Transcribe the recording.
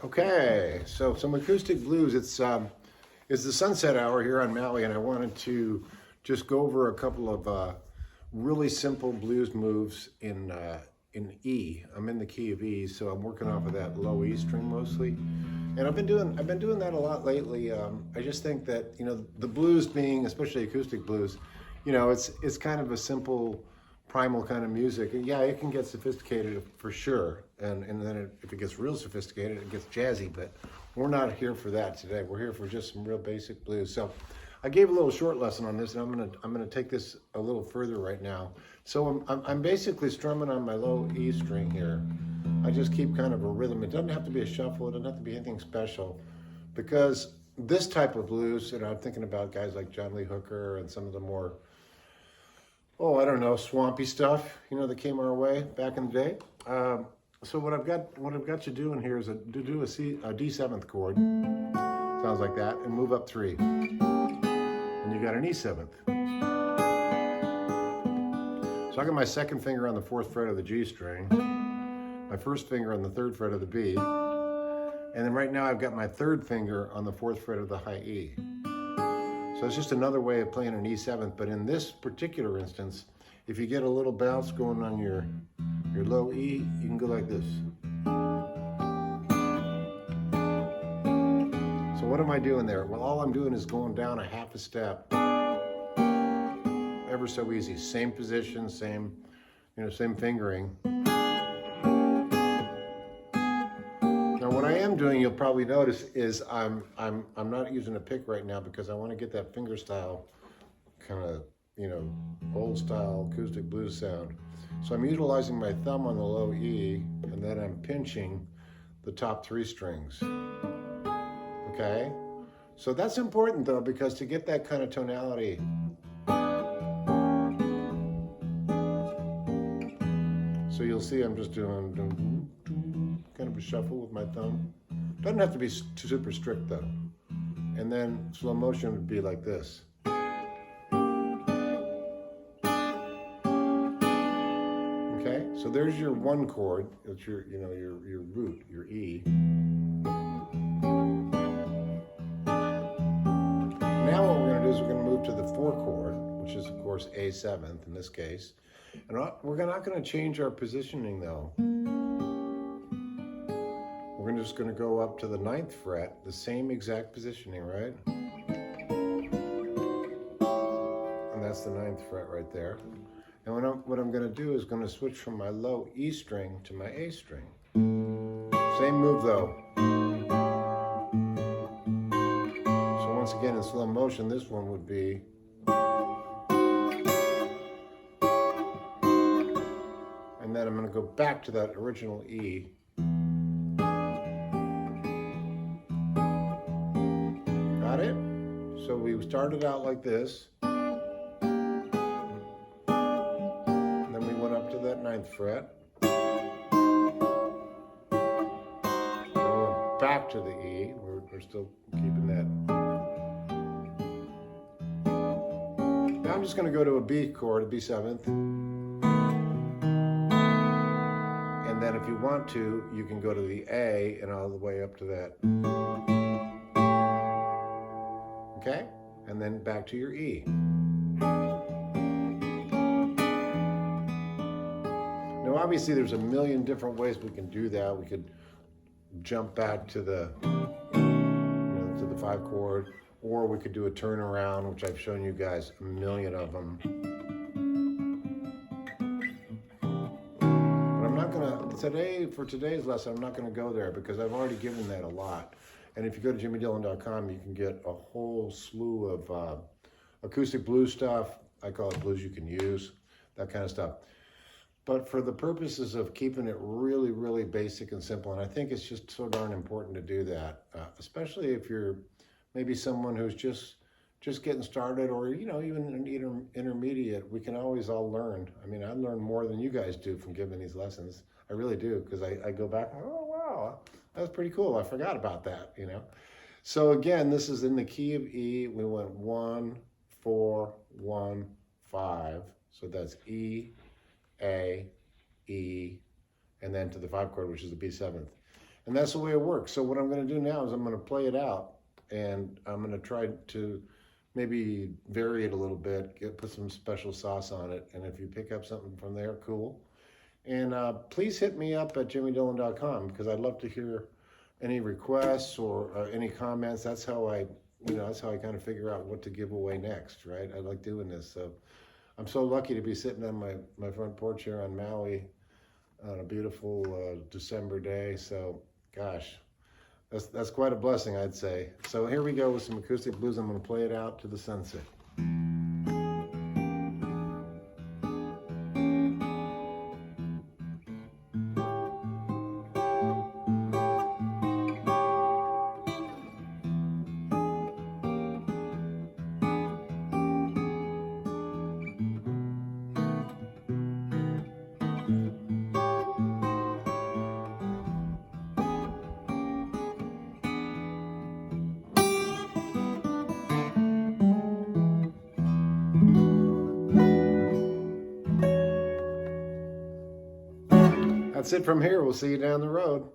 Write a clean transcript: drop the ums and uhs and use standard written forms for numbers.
Okay, so some acoustic blues. It's the sunset hour here on Maui, and I wanted to just go over a couple of really simple blues moves in E. I'm in the key of E, so I'm working off of that low E string mostly, and I've been doing that a lot lately. I just think that the blues, being especially acoustic blues, it's kind of a simple primal kind of music, and yeah, it can get sophisticated for sure, and then if it gets real sophisticated, it gets jazzy, but we're not here for that today. We're here for just some real basic blues. So I gave a little short lesson on this, and I'm gonna take this a little further right now. So I'm basically strumming on my low E string here. I just keep kind of a rhythm. It doesn't have to be a shuffle, it doesn't have to be anything special, because this type of blues, I'm thinking about guys like John Lee Hooker and some of the more, I don't know, swampy stuff, that came our way back in the day. So what I've got you doing here is to do a D7th chord, sounds like that, and move up 3. And you got an E7th. So I got my second finger on the 4th fret of the G string, my first finger on the 3rd fret of the B, and then right now I've got my 3rd finger on the 4th fret of the high E. So it's just another way of playing an E7th, but in this particular instance, if you get a little bounce going on your low E, you can go like this. So what am I doing there? Well, all I'm doing is going down a half a step, ever so easy. Same position, same fingering. Now what I am doing, you'll probably notice, is I'm not using a pick right now because I want to get that finger style kind of, old style acoustic blues sound. So I'm utilizing my thumb on the low E, and then I'm pinching the top 3 strings. Okay? So that's important though, because to get that kind of tonality, so you'll see I'm just doing kind of a shuffle with my thumb. Doesn't have to be super strict though. And then slow motion would be like this. Okay, so there's your 1 chord. It's your root, your E. Now what we're going to do is we're going to move to the 4 chord, which is of course A7th in this case. And we're not going to change our positioning though. We're just going to go up to the 9th fret, the same exact positioning, right? And that's the 9th fret right there. And what I'm going to do is going to switch from my low E string to my A string. Same move though. So once again in slow motion, this one would be. And then I'm going to go back to that original E. Got it? So we started out like this. That 9th fret, going back to the E. We're still keeping that. Now I'm just going to go to a B chord, a B7th, and then if you want to, you can go to the A and all the way up to that. Okay, and then back to your E. Now, obviously, there's a million different ways we can do that. We could jump back to the, to the 5 chord, or we could do a turnaround, which I've shown you guys a million of them. But I'm not gonna for today's lesson. I'm not gonna go there because I've already given that a lot. And if you go to jimmydillon.com, you can get a whole slew of acoustic blues stuff. I call it blues you can use, that kind of stuff. But for the purposes of keeping it really, really basic and simple, and I think it's just so darn important to do that, especially if you're maybe someone who's just getting started, or even an intermediate. We can always all learn. I mean, I learn more than you guys do from giving these lessons. I really do, because I go back, oh wow, that's pretty cool. I forgot about that, So again, this is in the key of E. We went 1, 4, 1, 5. So that's E, A, E, and then to the 5 chord, which is the B7th. And that's the way it works. So what I'm going to do now is I'm going to play it out, and I'm going to try to maybe vary it a little bit, put some special sauce on it. And if you pick up something from there, cool. And please hit me up at jimmydillon.com, because I'd love to hear any requests or any comments. That's how I kind of figure out what to give away next, right? I like doing this. So I'm so lucky to be sitting on my front porch here on Maui on a beautiful December day. So gosh, that's quite a blessing, I'd say. So here we go with some acoustic blues. I'm going to play it out to the sunset. That's it from here. We'll see you down the road.